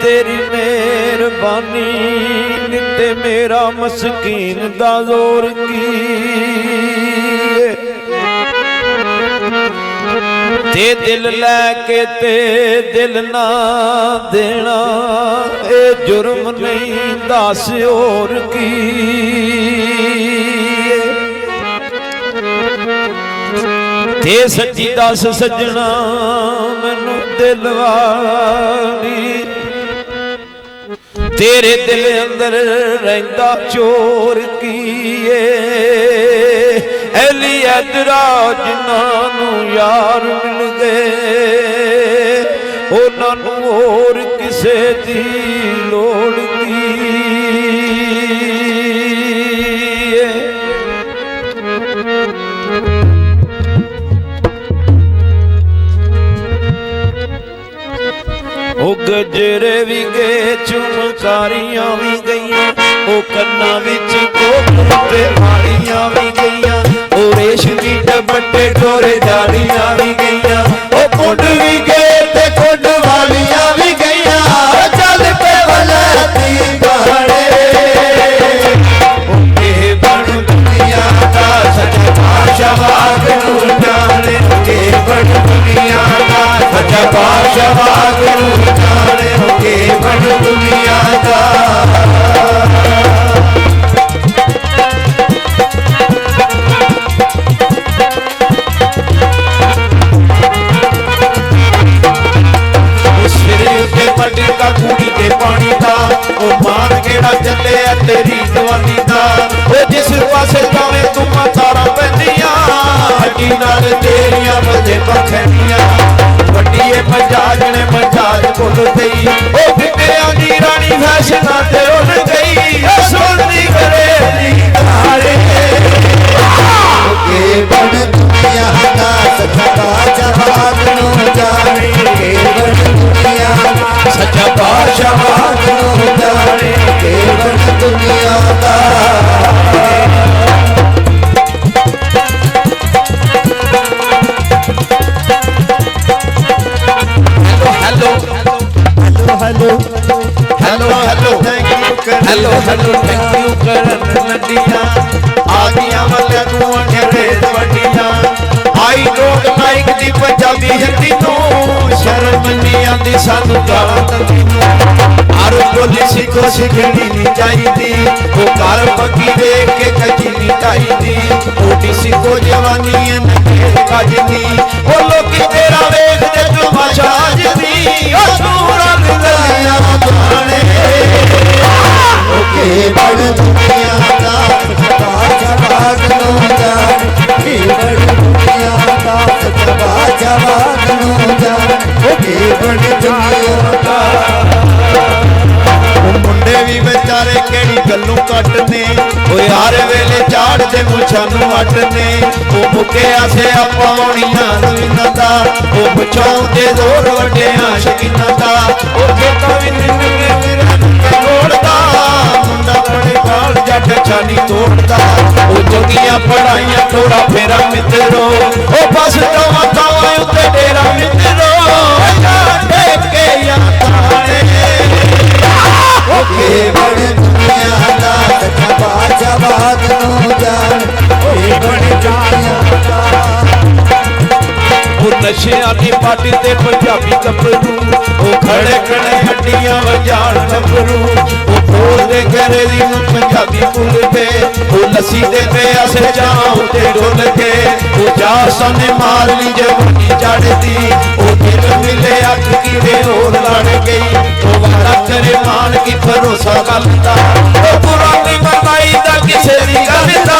तेरी मेहरबानी ते मेरा मस्कीन दा जोर की ते दिल लैके ते दिल ना देना ए जुर्म नहीं दस होर की ते सच्ची दस सजना मैनू दिल वाली तेरे दिल अंदर रहिंदा चोर कीए ऐली ऐतराज जिन्हां यार मिल गए उन्हां नूं होर किसे दी लोड़ की ओ गजरे भी गए चुमकारियां भी गईयां ओ कन्ना विच कोकरे वालियां भी गईयां ओ रेशमी दुपट्टे डोरे जालियां भी गईयां ओ कुंड भी गए ते कुंड वालियां भी गईयां ओ चल पे वलती बहड़े ओ के बन दुनिया दा सच्चा पातशाह वागू जाने के बन दुनिया दा सच्चा पातशाह वागू जाने के बन दुनिया दा पानी दा ओ मान केड़ा चले तेरी जवानी दा ओ जिस पासे जावे तू तारा पैंदियां हड्डी नाल तेरियां बजे बखनियां वड्डीए मजाज ने मजाज भुल गई ओ फिटिया दी रानी फैशना ते उड़ गई ओ सोनी करेली तारे के बन दुनिया दा सच्चा जवाब नु जाने के बन दुनिया सच्चा पातशाह वागू जाने के बन दुनिया दा hello hello hello hello thank you hello hello thank you करन लडियां आ गईयां वाले तू अखरे वड्डियां I don't like the Punjabi Hindi नूं शर्म नहीं आंदी सानू गालां दी हर बोली सिखो सिखनी नहीं चाहिदी ओ घर पक्की देख के कजी नहीं चाहिदी ओटी सिखो जवानी न कजनी ओ लोकी तेरा वेख ते तमाशा जदी ओ सूरा गलियां जाने ओ के बन दुनिया दा पातशाह वागू जाने के बन दुनिया दा पातशाह वागू जाने ओ के बन दुनिया दा मुंडे भी बेचारे केड़ी गल्लों कटने ओ यार वेले झाड़ दे मुछां नूं अटने ओ मुके आसे पाउणियां नवीना दा ओ बचाउंदे जोर वड्डियां शकीना दा ओ खेता भी निंगे विरन तोड़दा मुंडा पड़े बाल जट छानी तोड़दा ओ जोगियां पढ़ाइयां थोड़ा फेरा मित्रो ओ बस तवा तवा उत्ते डेरा मित्रो देख के या ताने ओ के बन दुनिया दा सच्चा पातशाह वागू जाने के बन दुनिया दा ओ नशे आली पार्टी ते पंजाबी कपरू ओ खड़े खड़े हड्डियां वजान कपरू ओ बोल दे घरे दी पंजाबी भुल दे ओ लस्सी दे पे असे जाऊं ते डोल के ओ जा सने मार ली जवानी चढ़दी ओ दिल मिले अख की वे और लड़ गई ओ वारा करे मान की भरोसा गलदा ओ पुरानी मनाई दा किसे दी गलदा